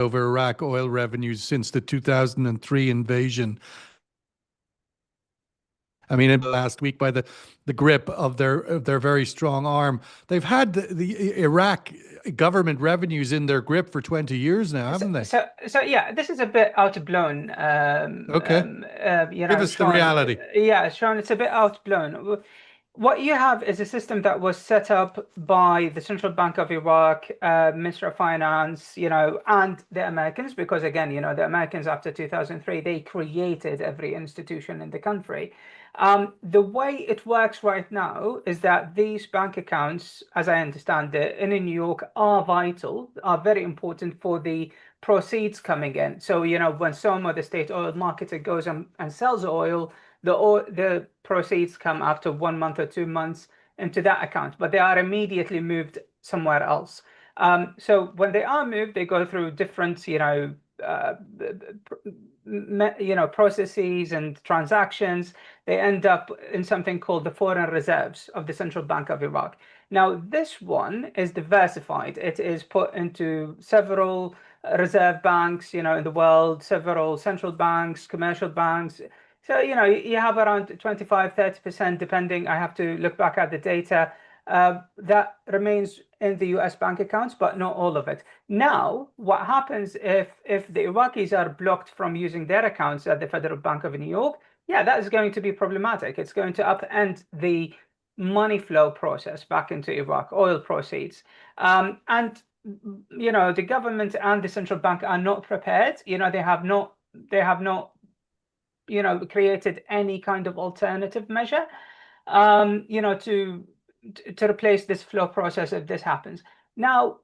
over Iraq oil revenues since the 2003 invasion. I mean, in the last week, by the grip of their very strong arm, they've had the Iraq government revenues in their grip for 20 years now, haven't they? So yeah, this is a bit outblown, Okay, give us the Sean. reality. Yeah, Sean, it's a bit outblown. What you have is a system that was set up by the Central Bank of Iraq, Minister of Finance, and the Americans, because again, the Americans after 2003, they created every institution in the country. The way it works right now is that these bank accounts, as I understand it, in New York are vital, are very important for the proceeds coming in. So, when SOMA, the state oil marketer, goes and sells oil, the proceeds come after 1 month or 2 months into that account, but they are immediately moved somewhere else. So when they are moved, they go through different, processes and transactions. They end up in something called the foreign reserves of the Central Bank of Iraq. Now, this one is diversified. It is put into several reserve banks, in the world, several central banks, commercial banks. So, you have around 25, 30%, depending. I have to look back at the data. That remains in the US bank accounts, but not all of it. Now, what happens if the Iraqis are blocked from using their accounts at the Federal Bank of New York? Yeah, that is going to be problematic. It's going to upend the money flow process back into Iraq, oil proceeds. And the government and the central bank are not prepared. They have not created any kind of alternative measure, to replace this flow process if this happens. Now,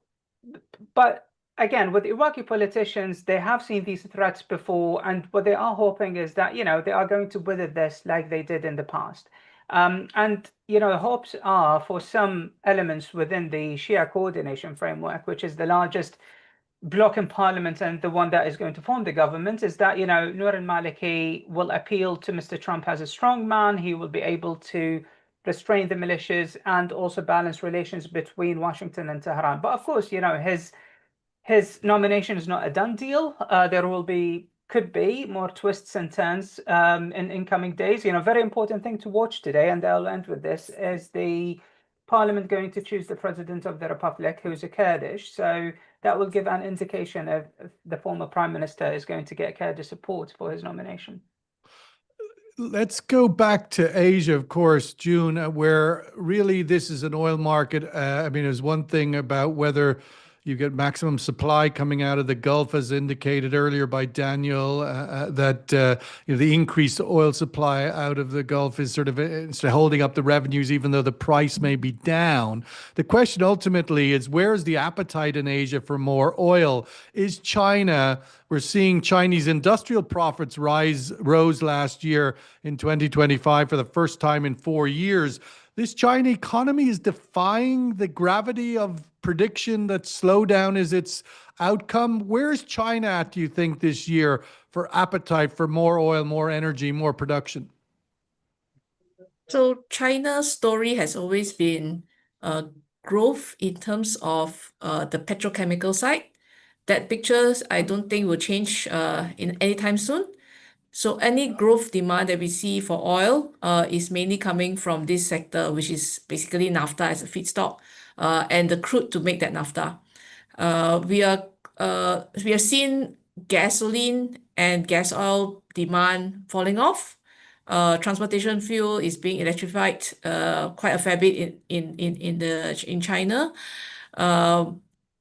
but again, with Iraqi politicians, they have seen these threats before, and what they are hoping is that, they are going to weather this like they did in the past. And, hopes are for some elements within the Shia coordination framework, which is the largest bloc in parliament and the one that is going to form the government, is that, Noor al-Maliki will appeal to Mr. Trump as a strong man. He will be able to restrain the militias and also balance relations between Washington and Tehran. But of course, his nomination is not a done deal. There could be more twists and turns in incoming days. Very important thing to watch today, and I'll end with this, is the parliament going to choose the president of the republic, who's a Kurdish. So that will give an indication if the former prime minister is going to get Kurdish support for his nomination. Let's go back to Asia, of course, June, where really this is an oil market. I mean, there's one thing about whether you get maximum supply coming out of the Gulf, as indicated earlier by Daniel, that the increased oil supply out of the Gulf is sort of holding up the revenues, even though the price may be down. The question ultimately is, where is the appetite in Asia for more oil? Is China? We're seeing Chinese industrial profits rose last year in 2025 for the first time in 4 years. This China economy is defying the gravity of prediction that slowdown is its outcome. Where's China at, do you think, this year for appetite for more oil, more energy, more production? So China's story has always been growth in terms of the petrochemical side. That picture, I don't think will change in any time soon. So any growth demand that we see for oil is mainly coming from this sector, which is basically naphtha as a feedstock, and the crude to make that naphtha. We are seeing gasoline and gas oil demand falling off. Transportation fuel is being electrified quite a fair bit in China.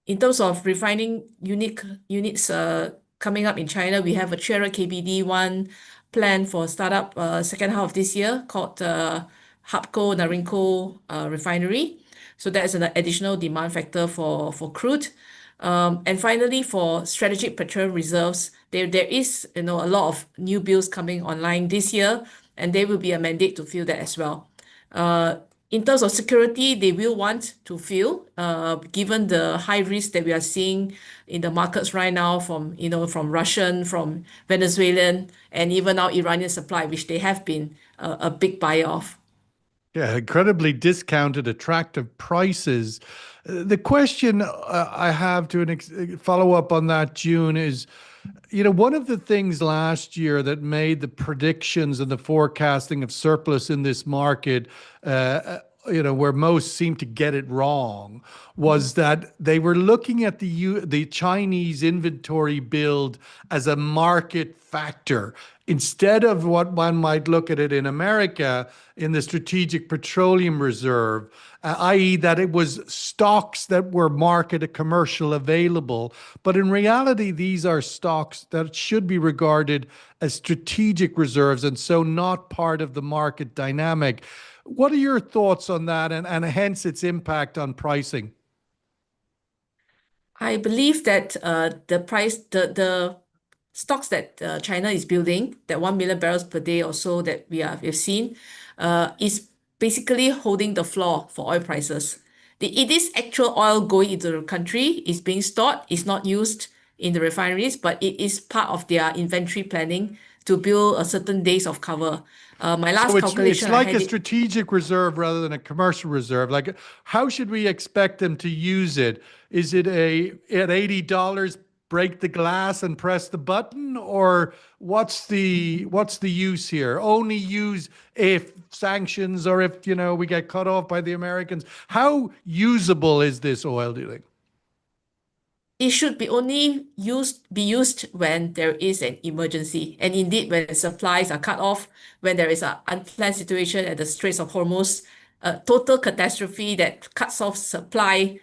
In terms of refining units coming up in China, we have a 300 KBD1 plan for startup second half of this year called Hapco Narinco Refinery. So that's an additional demand factor for crude. And finally, for strategic petroleum reserves, there is a lot of new builds coming online this year, and there will be a mandate to fill that as well. In terms of security, they will want to fill, given the high risk that we are seeing in the markets right now from Russian, from Venezuelan, and even now Iranian supply, which they have been a big buyer of. Yeah, incredibly discounted, attractive prices. The question I have to follow up on that, June, is, one of the things last year that made the predictions and the forecasting of surplus in this market, where most seem to get it wrong, was that they were looking at the Chinese inventory build as a market factor instead of what one might look at it in America in the Strategic Petroleum Reserve, i.e., that it was stocks that were market commercial available. But in reality, these are stocks that should be regarded as strategic reserves and so not part of the market dynamic. What are your thoughts on that and hence its impact on pricing? I believe that the stocks that China is building, that 1 million barrels per day or so that we've seen, is basically holding the floor for oil prices. It is actual oil going into the country, is being stored, is not used in the refineries, but it is part of their inventory planning to build a certain days of cover. My last So it's calculation, I like had a it. strategic reserve rather than a commercial reserve. Like, how should we expect them to use it? Is it at $80 break the glass and press the button, or what's the use here? Only use if sanctions or if we get cut off by the Americans. How usable is this oil, do you think? It should be used when there is an emergency. And indeed, when supplies are cut off, when there is an unplanned situation at the Straits of Hormuz, a total catastrophe that cuts off supply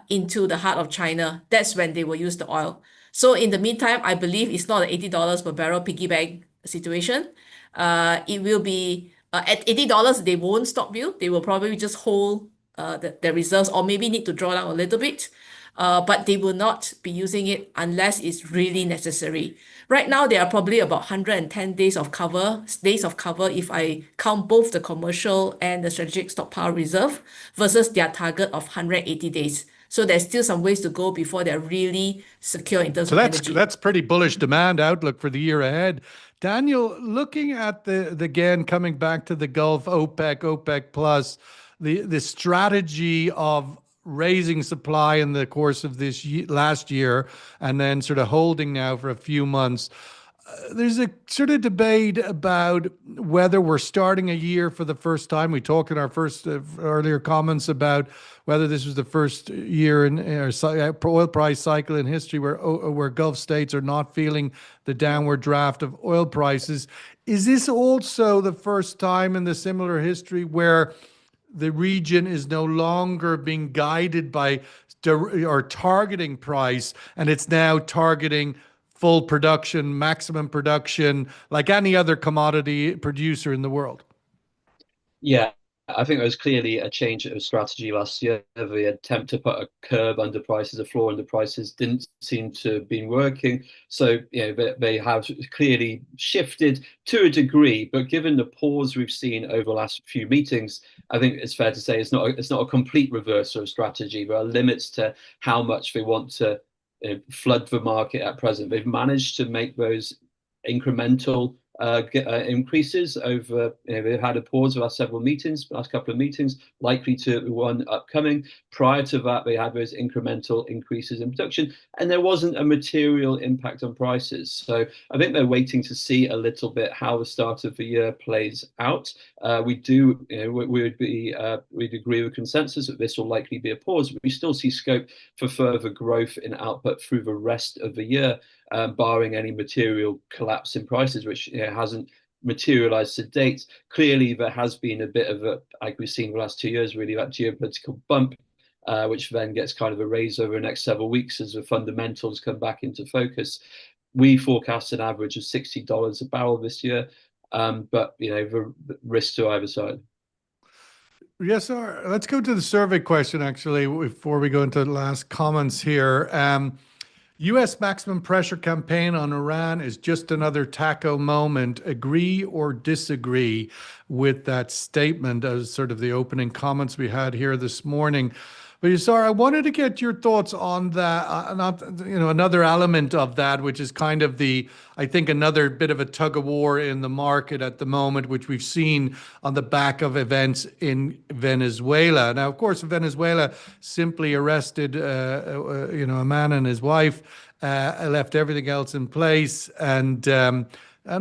into the heart of China, that's when they will use the oil. So in the meantime, I believe it's not an $80 per barrel piggy bank situation. It will be at $80, they won't stop build. They will probably just hold the reserves or maybe need to draw down a little bit, but they will not be using it unless it's really necessary. Right now, there are probably about 110 days of cover if I count both the commercial and the strategic stockpile reserve versus their target of 180 days. So there's still some ways to go before they're really secure in terms So of that's energy. that's pretty bullish demand outlook for the year ahead. Daniel, looking at again coming back to the Gulf, OPEC plus, the strategy of raising supply in the course of last year and then sort of holding now for a few months. There's a sort of debate about whether we're starting a year for the first time. We talked in our first earlier comments about whether this was the first year in oil price cycle in history where Gulf states are not feeling the downward draft of oil prices. Is this also the first time in the similar history where the region is no longer being guided by or targeting price, and it's now targeting full production, maximum production, like any other commodity producer in the world? Yeah, I think there was clearly a change of strategy last year. The attempt to put a curb under prices, a floor under prices, didn't seem to have been working. So, they have clearly shifted to a degree. But given the pause we've seen over the last few meetings, I think it's fair to say it's not a complete reversal of strategy. There are limits to how much they want to flood the market at present. They've managed to make those incremental increases over. They've had a pause the last couple of meetings, likely to one upcoming. Prior to that, they had those incremental increases in production, and there wasn't a material impact on prices. So I think they're waiting to see a little bit how the start of the year plays out. We'd agree with consensus that this will likely be a pause, but we still see scope for further growth in output through the rest of the year, barring any material collapse in prices, which hasn't materialized to date. Clearly, there has been a bit of like we've seen the last 2 years, really, that geopolitical bump, which then gets kind of erased over the next several weeks as the fundamentals come back into focus. We forecast an average of $60 a barrel this year, but the risk to either side. Yes, sir. Let's go to the survey question, actually, before we go into the last comments here. U.S. maximum pressure campaign on Iran is just another taco moment. Agree or disagree with that statement as sort of the opening comments we had here this morning? But Yusar, I wanted to get your thoughts on that, not, another element of that, which is kind of I think another bit of a tug of war in the market at the moment, which we've seen on the back of events in Venezuela. Now, of course, Venezuela simply arrested, a man and his wife, left everything else in place, and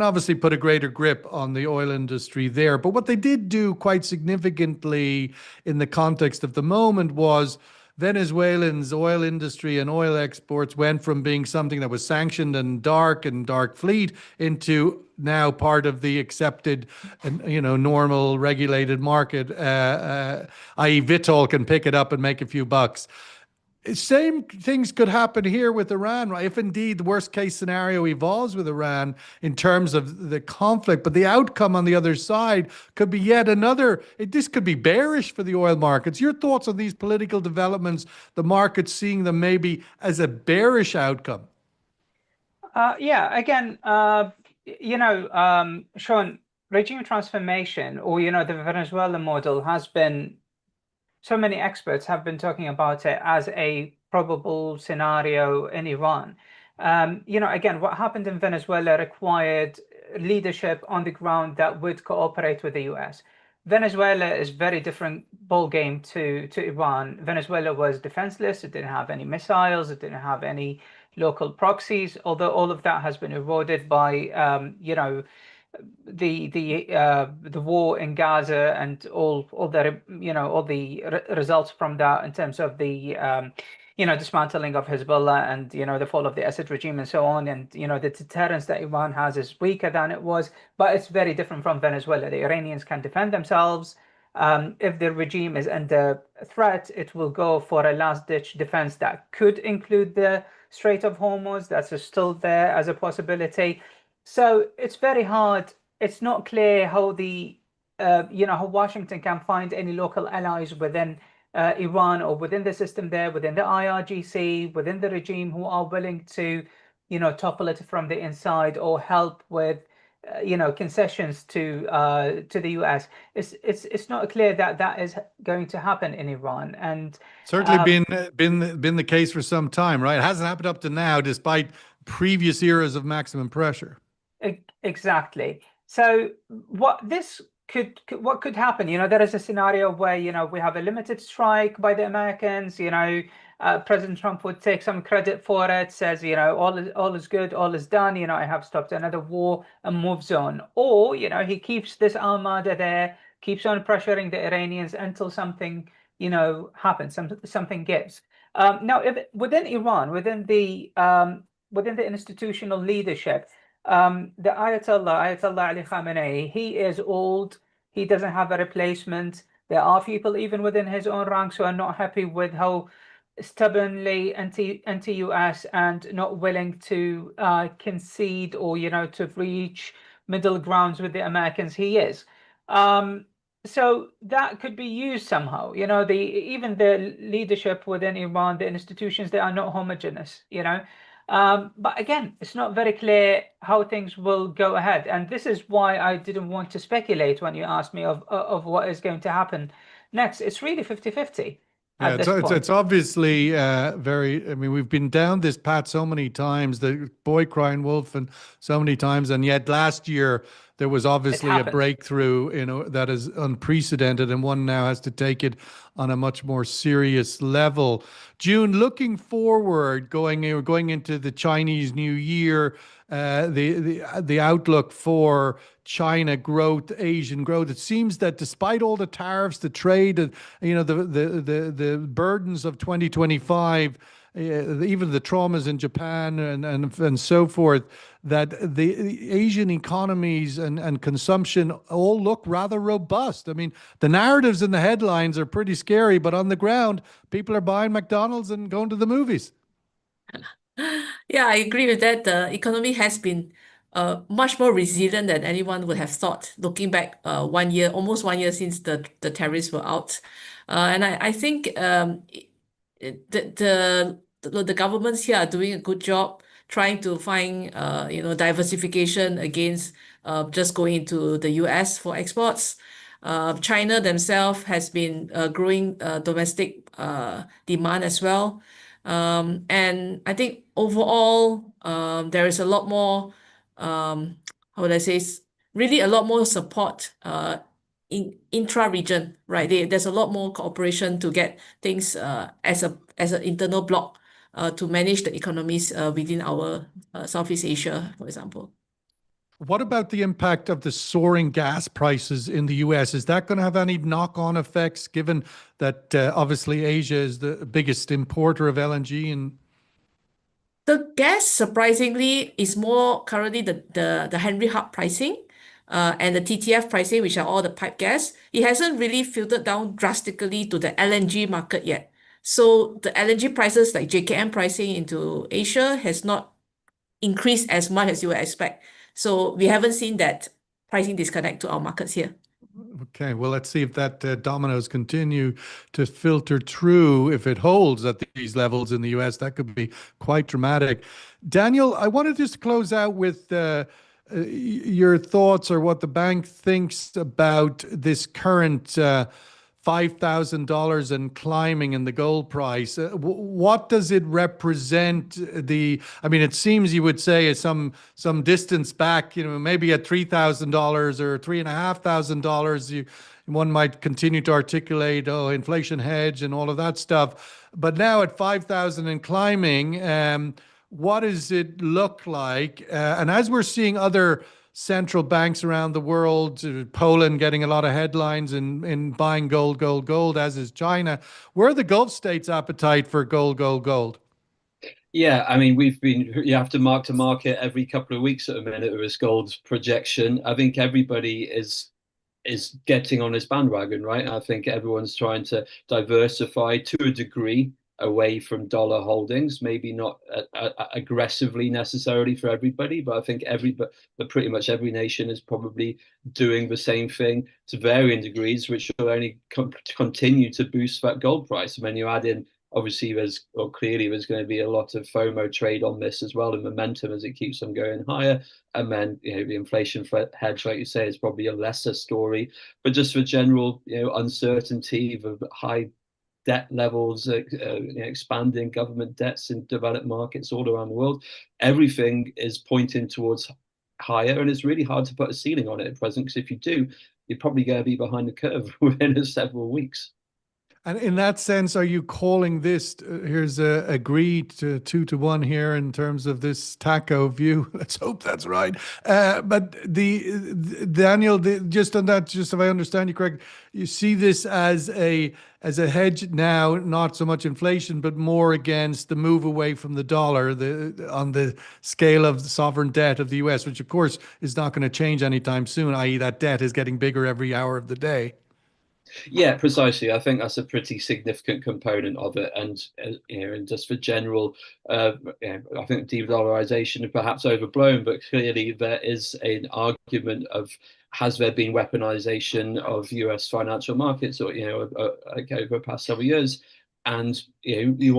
obviously put a greater grip on the oil industry there. But what they did do quite significantly in the context of the moment was Venezuelans' oil industry and oil exports went from being something that was sanctioned and dark fleet into now part of the accepted, normal regulated market, i.e. Vitol can pick it up and make a few bucks. Same things could happen here with Iran, right? If indeed the worst case scenario evolves with Iran in terms of the conflict, but the outcome on the other side could be yet another. This could be bearish for the oil markets. Your thoughts on these political developments, the markets seeing them maybe as a bearish outcome? Again, Sean, regime transformation, or the Venezuelan model has been. So many experts have been talking about it as a probable scenario in Iran. Again, what happened in Venezuela required leadership on the ground that would cooperate with the US. Venezuela is very different ballgame to Iran. Venezuela was defenseless. It didn't have any missiles. It didn't have any local proxies, although all of that has been eroded by, the war in Gaza and all the results from that in terms of the dismantling of Hezbollah and the fall of the Assad regime and so on, and the deterrence that Iran has is weaker than it was, but it's very different from Venezuela. The Iranians can defend themselves. If the regime is under threat, it will go for a last-ditch defense that could include the Strait of Hormuz. That's still there as a possibility. So it's very hard. It's not clear how how Washington can find any local allies within Iran or within the system there, within the IRGC, within the regime who are willing to, topple it from the inside or help with, concessions to the US. It's not clear that is going to happen in Iran, and certainly been the case for some time, right? It hasn't happened up to now, despite previous eras of maximum pressure. Exactly. So what could happen? There is a scenario where we have a limited strike by the Americans. President Trump would take some credit for it, says all is good, all is done. I have stopped another war, and moves on. Or he keeps this armada there, keeps on pressuring the Iranians until something happens, something gives. Now, within Iran, within the institutional leadership. The Ayatollah Ali Khamenei, he is old. He doesn't have a replacement. There are people even within his own ranks who are not happy with how stubbornly anti-US and not willing to concede or to reach middle grounds with the Americans he is. So that could be used somehow. Even the leadership within Iran, the institutions, they are not homogeneous. But again, it's not very clear how things will go ahead. And this is why I didn't want to speculate when you asked me of what is going to happen next. It's really 50-50. Yeah, it's obviously very, we've been down this path so many times, the boy crying wolf, and so many times. And yet last year, there was obviously a breakthrough, that is unprecedented, and one now has to take it on a much more serious level. June, looking forward, going into the Chinese New Year, the outlook for China growth, Asian growth. It seems that despite all the tariffs, the trade, the burdens of 2025. Even the traumas in Japan and so forth, that the Asian economies and consumption all look rather robust. The narratives in the headlines are pretty scary, but on the ground, people are buying McDonald's and going to the movies. Yeah, I agree with that. The economy has been much more resilient than anyone would have thought, looking back almost 1 year since the tariffs were out. And I think the governments here are doing a good job trying to find diversification against just going into the US for exports. China themselves has been growing domestic demand as well. And I think overall, there is a lot more, how would I say, really a lot more support in intra-region, right? There's a lot more cooperation to get things as an internal bloc to manage the economies within our Southeast Asia, for example. What about the impact of the soaring gas prices in the US? Is that going to have any knock-on effects, given that obviously Asia is the biggest importer of LNG? And The gas, surprisingly, is more currently the Henry Hub pricing and the TTF pricing, which are all the pipe gas. It hasn't really filtered down drastically to the LNG market yet. So the LNG prices, like JKM pricing into Asia, has not increased as much as you would expect. So we haven't seen that pricing disconnect to our markets here. okay, well, let's see if that dominoes continue to filter through. If it holds at these levels in the US, that could be quite dramatic. Daniel, I wanted just to close out with your thoughts or what the bank thinks about this current $5,000 and climbing in the gold price. What does it represent? I mean, it seems you would say some distance back, maybe at $3,000 or $3,500, one might continue to articulate, inflation hedge and all of that stuff. But now at 5,000 and climbing, what does it look like? And as we're seeing other central banks around the world, Poland getting a lot of headlines in buying gold, as is China. Where are the Gulf states' appetite for gold? Yeah, I mean, you have to mark to market every couple of weeks at a minute with this gold projection. I think everybody is getting on this bandwagon, right? I think everyone's trying to diversify to a degree away from dollar holdings, maybe not aggressively necessarily for everybody, but I think but pretty much every nation is probably doing the same thing to varying degrees, which will only continue to boost that gold price. And when you add in, obviously, clearly there's going to be a lot of FOMO trade on this as well, and momentum as it keeps on going higher. And then, the inflation hedge, like you say, is probably a lesser story, but just for general, uncertainty of high debt levels, expanding government debts in developed markets all around the world, everything is pointing towards higher, and it's really hard to put a ceiling on it at present, because if you do, you're probably going to be behind the curve within several weeks. And in that sense, are you calling this, here's agreed to 2-1 here in terms of this taco view? Let's hope that's right. But Daniel, just on that, just if I understand you correct, you see this as a hedge now, not so much inflation, but more against the move away from the dollar, on the scale of the sovereign debt of the US, which of course is not going to change anytime soon, i.e. that debt is getting bigger every hour of the day. Yeah, precisely. I think that's a pretty significant component of it, and and just for general, I think de-dollarization is perhaps overblown, but clearly there is an argument of, has there been weaponization of US financial markets, or over the past several years, and many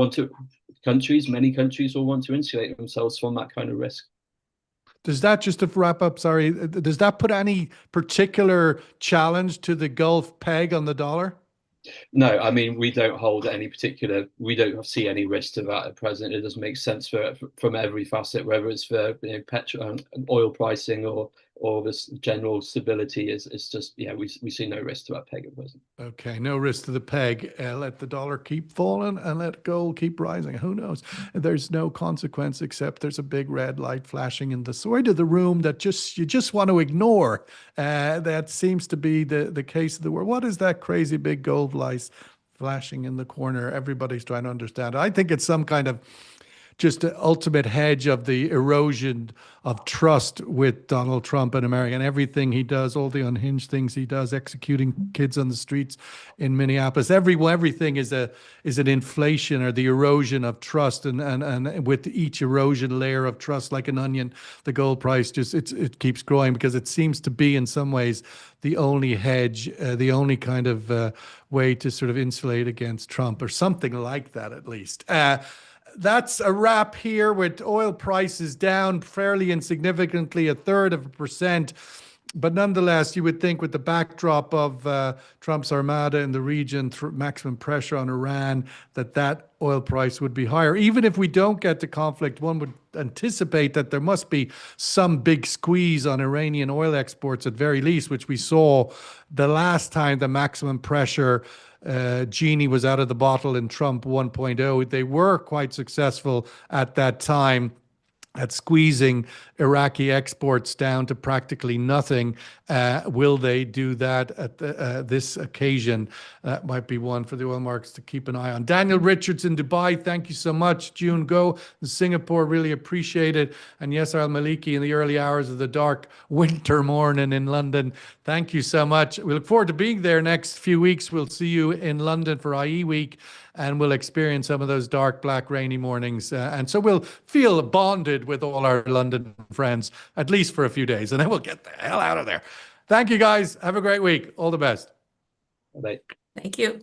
countries will want to insulate themselves from that kind of risk. Does that, just to wrap up, sorry, does that put any particular challenge to the Gulf peg on the dollar? No, I mean, we don't see any risk to that at present. It doesn't make sense from every facet, whether it's for petrol, oil pricing, or this general stability. Is just, we see no risk to that peg at present. Okay, no risk to the peg. Let the dollar keep falling and let gold keep rising. Who knows? There's no consequence except there's a big red light flashing in the side of the room that you just want to ignore. That seems to be the case of the world. What is that crazy big gold light flashing in the corner? Everybody's trying to understand. I think it's some kind of just an ultimate hedge of the erosion of trust with Donald Trump and America, and everything he does, all the unhinged things he does, executing kids on the streets in Minneapolis. Everything is an inflation or the erosion of trust, and with each erosion layer of trust, like an onion, the gold price it keeps growing, because it seems to be in some ways the only hedge, the only kind of way to sort of insulate against Trump, or something like that at least. That's a wrap here, with oil prices down fairly insignificantly, 1/3%. But nonetheless, you would think with the backdrop of Trump's armada in the region, maximum pressure on Iran, that oil price would be higher. Even if we don't get to conflict, one would anticipate that there must be some big squeeze on Iranian oil exports at very least, which we saw the last time the maximum pressure genie was out of the bottle in Trump 1.0. They were quite successful at that time at squeezing Iraqi exports down to practically nothing. Will they do that at this occasion? That might be one for the oil markets to keep an eye on. Daniel Richards in Dubai, thank you so much. June Go in Singapore, really appreciate it. And Yasser Al-Maliki in the early hours of the dark winter morning in London, thank you so much. We look forward to being there next few weeks. We'll see you in London for IE Week, and we'll experience some of those dark, black, rainy mornings. And so we'll feel bonded with all our London friends, at least for a few days, and then we'll get the hell out of there. Thank you, guys. Have a great week. All the best. Bye. Thank you.